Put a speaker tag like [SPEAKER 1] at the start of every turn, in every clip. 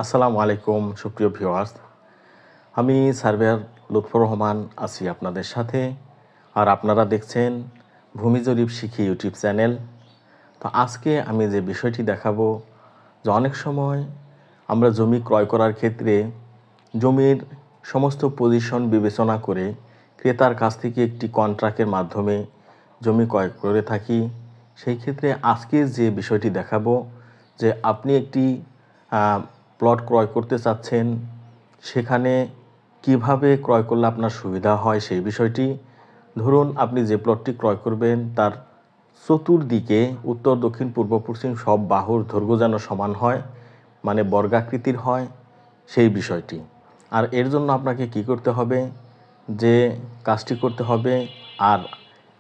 [SPEAKER 1] আসসালামু আলাইকুম সুপ্রিয় ভিউয়ার্স, আমি সার্ভেয়ার লুৎফর রহমান আছি আপনাদের সাথে। আর আপনারা দেখছেন ভূমি জরিপ শিখি ইউটিউব চ্যানেল। তো আজকে আমি যে বিষয়টি দেখাবো যে অনেক সময় আমরা জমি ক্রয় করার ক্ষেত্রে জমির সমস্ত পজিশন বিবেচনা করে ক্রেতার কাছ থেকে একটি কন্ট্রাক্টের মাধ্যমে জমি ক্রয় করে থাকি। সেই ক্ষেত্রে আজকে যে বিষয়টি দেখাবো যে আপনি একটি প্লট ক্রয় করতে চাচ্ছেন, সেখানে কিভাবে ক্রয় করলে আপনার সুবিধা হয় সেই বিষয়টি। ধরুন আপনি যে প্লটটি ক্রয় করবেন তার চতুর্দিকে উত্তর দক্ষিণ পূর্ব পশ্চিম সব বাহুর দৈর্ঘ্য যেন সমান হয়, মানে বর্গাকৃতির হয় সেই বিষয়টি। আর এর জন্য আপনাকে কি করতে হবে, যে কাজটি করতে হবে, আর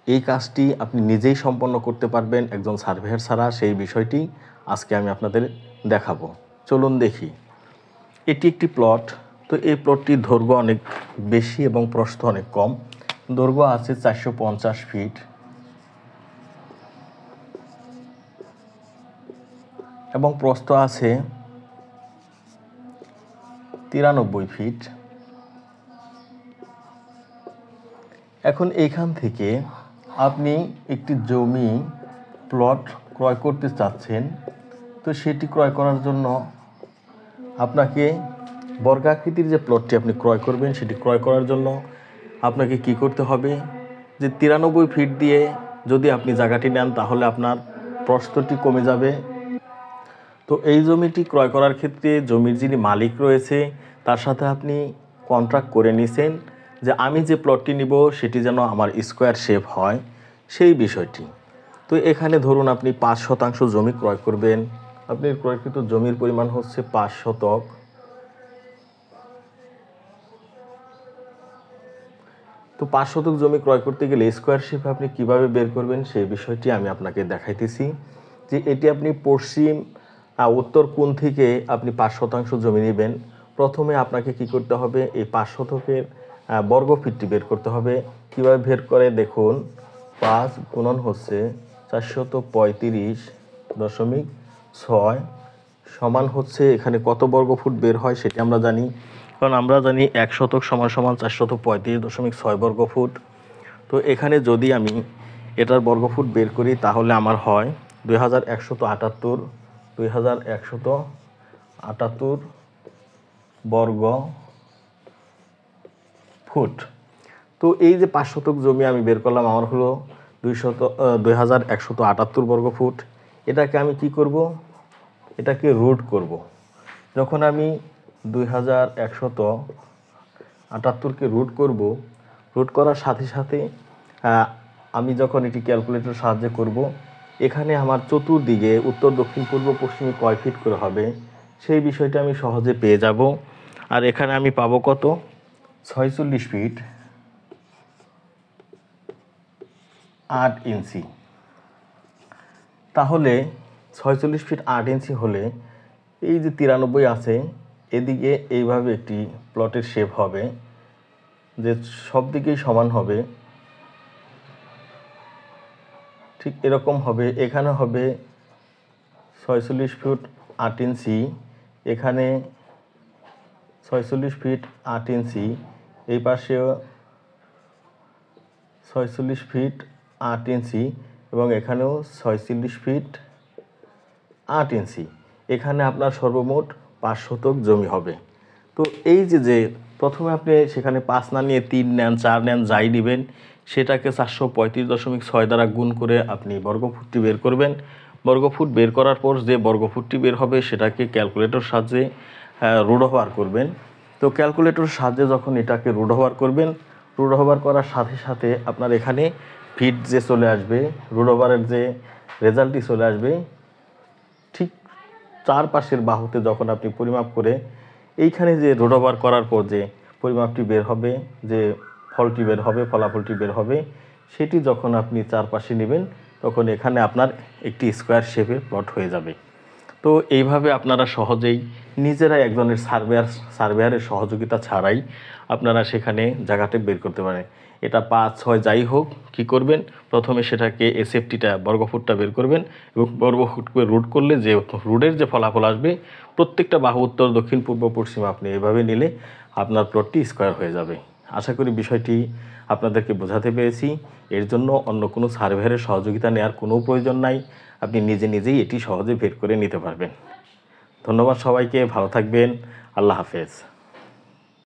[SPEAKER 1] এই কাজটি আপনি নিজেই সম্পন্ন করতে পারবেন একজন সার্ভেয়ার ছাড়া, সেই বিষয়টি আজকে আমি আপনাদের দেখাবো। চলুন দেখি। এটি একটি প্লট। তো এই প্লটটির দৈর্ঘ্য অনেক বেশি এবং প্রস্থ অনেক কম। দৈর্ঘ্য আছে 450 ফিট এবং প্রস্থ আছে 93 ফিট। এখন এইখান থেকে আপনি একটি জমি প্লট ক্রয় করতে চাচ্ছেন। তো সেটি ক্রয় করার জন্য আপনাকে বর্গাকৃতির যে প্লটটি আপনি ক্রয় করবেন সেটি ক্রয় করার জন্য আপনাকে কি করতে হবে, যে 93 ফিট দিয়ে যদি আপনি জায়গাটি নেন তাহলে আপনার প্রস্থটি কমে যাবে। তো এই জমিটি ক্রয় করার ক্ষেত্রে জমির যিনি মালিক রয়েছে তার সাথে আপনি কন্ট্রাক্ট করে নিছেন যে আমি যে প্লটটি নিব সেটি যেন আমার স্কোয়ার শেপ হয় সেই বিষয়টি। তো এখানে ধরুন আপনি 5% জমি ক্রয় করবেন। আপনি ক্রয়কৃত জমির পরিমাণ হচ্ছে 5 শতক। তো 5 শতক জমি ক্রয় করতে গেলে স্কোয়ার শেপ আপনি কিভাবে বের করবেন সেই বিষয়টি আমি আপনাকে দেখাইতেছি। যে এটি আপনি পশ্চিম উত্তর কোণ থেকে আপনি 5% জমি নেবেন। প্রথমে আপনাকে কি করতে হবে, এই 5 শতকের বর্গ ফিটটি বের করতে হবে। কিভাবে বের করে দেখুন, 5 গুণন হচ্ছে 435.6 সমান হচ্ছে, এখানে কত বর্গ ফুট বের হয় সেটি আমরা জানি, কারণ আমরা জানি 1 শতক সমান সমান 435.6 বর্গ ফুট। তো এখানে যদি আমি এটার বর্গফুট বের করি তাহলে আমার হয় 2178 বর্গ ফুট। তো এই যে 5 শতক জমি আমি বের করলাম আমার হলো 2178 বর্গ ফুট। এটাকে আমি কি করব, এটাকে রুট করব। যখন আমি 2178কে রুট করব, রুট করার সাথে সাথে আমি যখন এটি ক্যালকুলেটর সাহায্যে করব, এখানে আমার চতুর্দিকে উত্তর দক্ষিণ পূর্ব পশ্চিমে কয় ফিট করে হবে সেই বিষয়টা আমি সহজে পেয়ে যাব। আর এখানে আমি পাবো কত, 46 ফিট 8 ইঞ্চি। তাহলে 46 ফিট 8 ইঞ্চি হলে এই যে 93 আছে এদিকে এইভাবে একটি প্লটের শেপ হবে, যে সব দিকেই সমান হবে, ঠিক এরকম হবে। এখানে হবে 46 ফিট 8 ইঞ্চি, এখানে 46 ফিট 8 ইঞ্চি, এই পাশেও 46 ফিট 8 ইঞ্চি এবং এখানেও 46 ফিট 8 ইঞ্চি। এখানে আপনার সর্বমোট 5 শতক জমি হবে। তো এই যে প্রথমে আপনি সেখানে 5 না নিয়ে 3 নেন, 4 নেন, যাই নেবেন সেটাকে 435.6 দ্বারা গুণ করে আপনি বর্গফুটটি বের করবেন। বর্গফুট বের করার পর যে বর্গফুটটি বের হবে সেটাকে ক্যালকুলেটর সাহায্যে রুট ওভার করবেন। তো ক্যালকুলেটর সাহায্যে যখন এটাকে রুট ওভার করবেন, রুট ওভার করার সাথে সাথে আপনার এখানে ফিট যে চলে আসবে, রুট ওভারের যে রেজাল্টটি চলে আসবে, ঠিক চারপাশের বাহুতে যখন আপনি পরিমাপ করে এইখানে যে রুট ওভার করার পর যে পরিমাপটি বের হবে, যে ফলটি বের হবে, ফলাফলটি বের হবে, সেটি যখন আপনি চারপাশে নেবেন তখন এখানে আপনার একটি স্কোয়ার শেপের প্লট হয়ে যাবে। তো এইভাবে আপনারা সহজেই নিজেরাই একজনের সার্ভেয়ারের সহযোগিতা ছাড়াই আপনারা সেখানে জায়গাটা বের করতে পারেন। এটা 5-6 যাই হোক, কি করবেন, প্রথমে সেটাকে এসএফটিটা বর্গফুটটা বের করবেন এবং বর্গফুটকে রুট করলে যে রুটের যে ফলাফল আসবে প্রত্যেকটা বাহু উত্তর দক্ষিণ পূর্ব পশ্চিম আপনি এভাবে নিলে আপনার প্লটটি স্কোয়ার হয়ে যাবে। আশা করি বিষয়টি আপনাদেরকে বোঝাতে পেরেছি। এর জন্য অন্য কোনো সার্ভেয়ারের সহযোগিতা নেওয়ার কোনো প্রয়োজন নাই, আপনি নিজে নিজেই এটি সহজে বের করে নিতে পারবেন। ধন্যবাদ সবাইকে, ভালো থাকবেন, আল্লাহ হাফেজ।